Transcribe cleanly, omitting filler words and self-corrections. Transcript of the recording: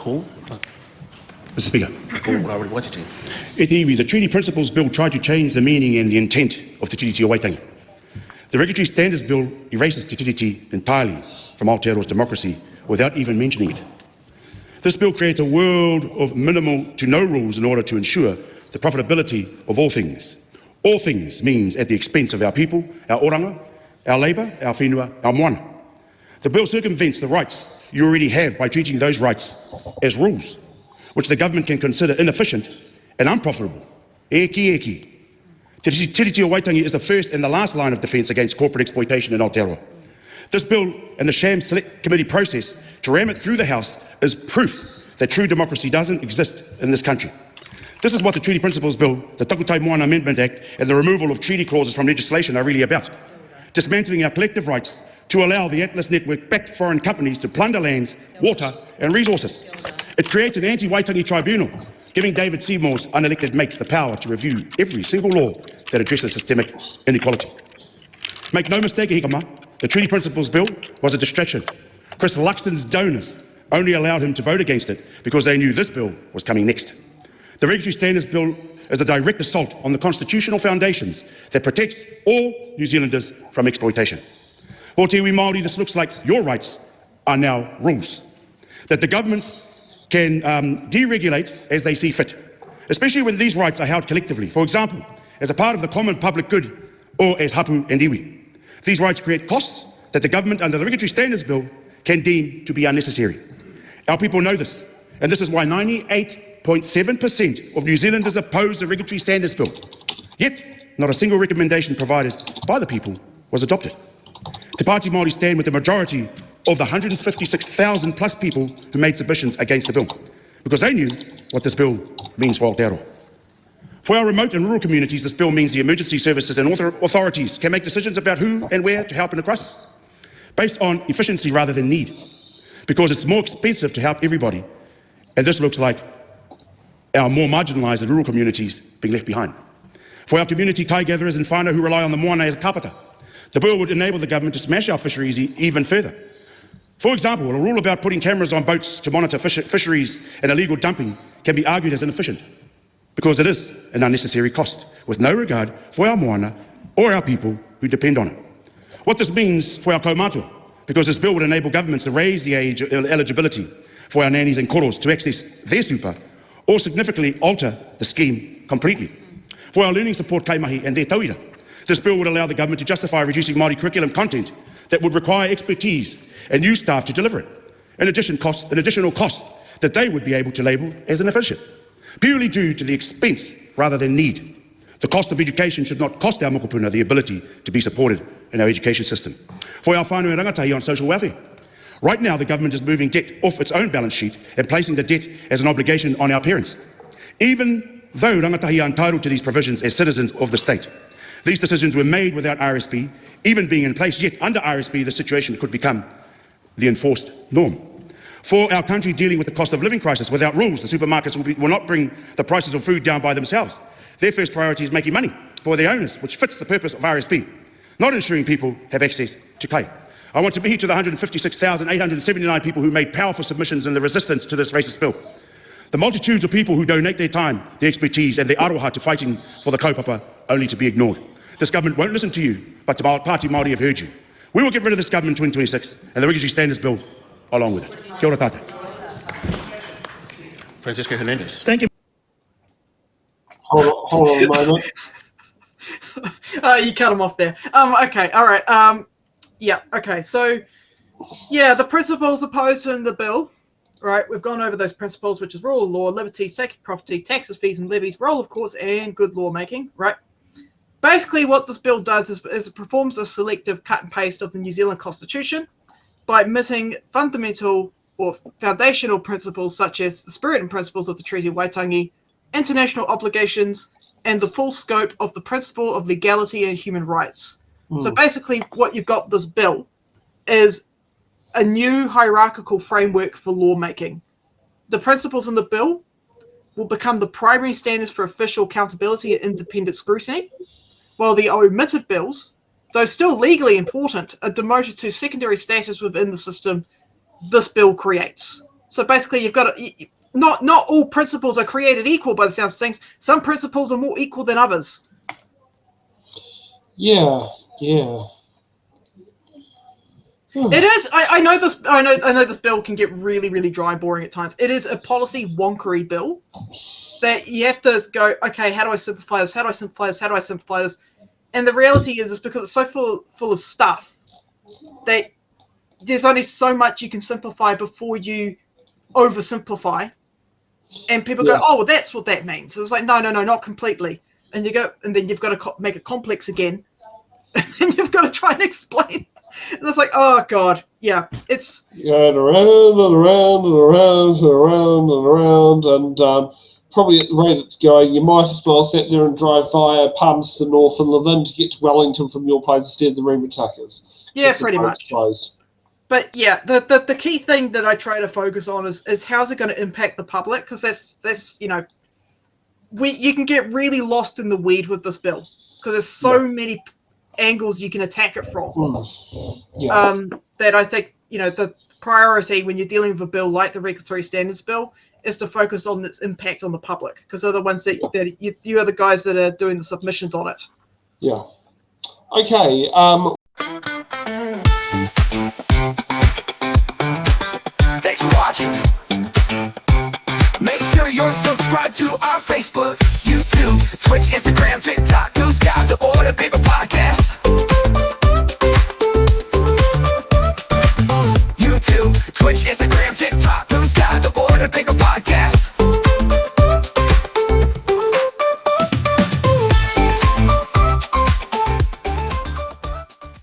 call. Mr. Speaker. Call Rawiri Waititi. E te iwi, the Treaty Principles Bill tried to change the meaning and the intent of Te Tiriti o Waitangi. The Regulatory Standards Bill erases Te Tiriti entirely from Aotearoa's democracy without even mentioning it. This bill creates a world of minimal to no rules in order to ensure the profitability of all things. All things means at the expense of our people, our oranga, our labour, our whenua, our moana. The bill circumvents the rights you already have by treating those rights as rules, which the government can consider inefficient and unprofitable. Eki. Te Tiriti o Waitangi is the first and the last line of defence against corporate exploitation in Aotearoa. This bill and the sham select committee process to ram it through the House is proof that true democracy doesn't exist in this country. This is what the Treaty Principles Bill, the Takutai Moana Amendment Act, and the removal of treaty clauses from legislation are really about. Dismantling our collective rights to allow the Atlas Network-backed foreign companies to plunder lands, water and resources. It creates an anti-Waitangi tribunal, giving David Seymour's unelected mates the power to review every single law that addresses systemic inequality. Make no mistake, Hikama, the Treaty Principles Bill was a distraction. Chris Luxon's donors only allowed him to vote against it because they knew this bill was coming next. The Regulatory Standards Bill is a direct assault on the constitutional foundations that protects all New Zealanders from exploitation. O te iwi Māori, this looks like your rights are now rules, that the government can deregulate as they see fit, especially when these rights are held collectively. For example, as a part of the common public good or as hapu and iwi. These rights create costs that the government under the Regulatory Standards Bill can deem to be unnecessary. Our people know this, and this is why 98.7% of New Zealanders oppose the Regulatory Standards Bill. Yet, not a single recommendation provided by the people was adopted. Te Pāti Māori stand with the majority of the 156,000 plus people who made submissions against the bill, because they knew what this bill means for Aotearoa. For our remote and rural communities, this bill means the emergency services and authorities can make decisions about who and where to help in a crisis, based on efficiency rather than need, because it's more expensive to help everybody, and this looks like our more marginalised and rural communities being left behind. For our community kai gatherers and whānau who rely on the moana as a kapata, the bill would enable the government to smash our fisheries even further. For example, a rule about putting cameras on boats to monitor fisheries and illegal dumping can be argued as inefficient, because it is an unnecessary cost, with no regard for our moana or our people who depend on it. What this means for our kaumātua, because this bill would enable governments to raise the age eligibility for our nannies and koros to access their super, or significantly alter the scheme completely. For our learning support kaimahi and their tauira, this bill would allow the government to justify reducing Māori curriculum content that would require expertise and new staff to deliver it, an additional cost that they would be able to label as inefficient, purely due to the expense rather than need. The cost of education should not cost our mokopuna the ability to be supported in our education system. For our whānau and rangatahi on social welfare, right now the government is moving debt off its own balance sheet and placing the debt as an obligation on our parents. Even though rangatahi are entitled to these provisions as citizens of the state, these decisions were made without RSP even being in place, yet under RSP the situation could become the enforced norm. For our country dealing with the cost of living crisis without rules, the supermarkets will not bring the prices of food down by themselves. Their first priority is making money for their owners, which fits the purpose of RSP, not ensuring people have access to kai. I want to be here to the 156,879 people who made powerful submissions in the resistance to this racist bill. The multitudes of people who donate their time, their expertise and their aroha to fighting for the kaupapa only to be ignored. This government won't listen to you, but Te Pāti Māori have heard you. We will get rid of this government in 2026 and the Regulatory Standards Bill along with it. Kia ora tātou. Francisco Hernandez. Thank you. Hold on a moment. You cut him off there. Okay, all right. Yeah, okay. So, yeah, the principles opposed in the bill, right? We've gone over those principles, which is rule of law, liberty, sacred property, taxes, fees, and levies, role of courts, and good lawmaking, right? Basically, what this bill does is it performs a selective cut and paste of the New Zealand Constitution by omitting fundamental or foundational principles such as the spirit and principles of the Treaty of Waitangi, international obligations, and the full scope of the principle of legality and human rights. So basically, what you've got with this bill is a new hierarchical framework for lawmaking. The principles in the bill will become the primary standards for official accountability and independent scrutiny, while the omitted bills, though still legally important, are demoted to secondary status within the system this bill creates. So basically, you've got not all principles are created equal by the sounds of things. Some principles are more equal than others. Yeah. It is. I know this. I know this bill can get really, really dry and boring at times. It is a policy wonkery bill that you have to go. Okay, how do I simplify this? How do I simplify this? How do I simplify this? And the reality is because it's so full of stuff that there's only so much you can simplify before you oversimplify. And people go, oh, well, that's what that means. So it's like, no, not completely. And you go, and then you've got to make it complex again, and then you've got to try and explain. And it's like, oh god, yeah, it's going around and around and around and around and around, and probably at the rate it's going, you might as well sit there and drive via Palmerston North and Levin to get to Wellington from your place instead of the Ream Attackers. Yeah, pretty much. Closed. But yeah, the key thing that I try to focus on is how's it going to impact the public, because that's you can get really lost in the weed with this bill because there's so many angles you can attack it from. That I think the priority when you're dealing with a bill like the Regulatory Standards Bill is to focus on its impact on the public, because they're the ones that you are the guys that are doing the submissions on it. Yeah. Okay. Thanks for watching. Make sure you're subscribed to our Facebook.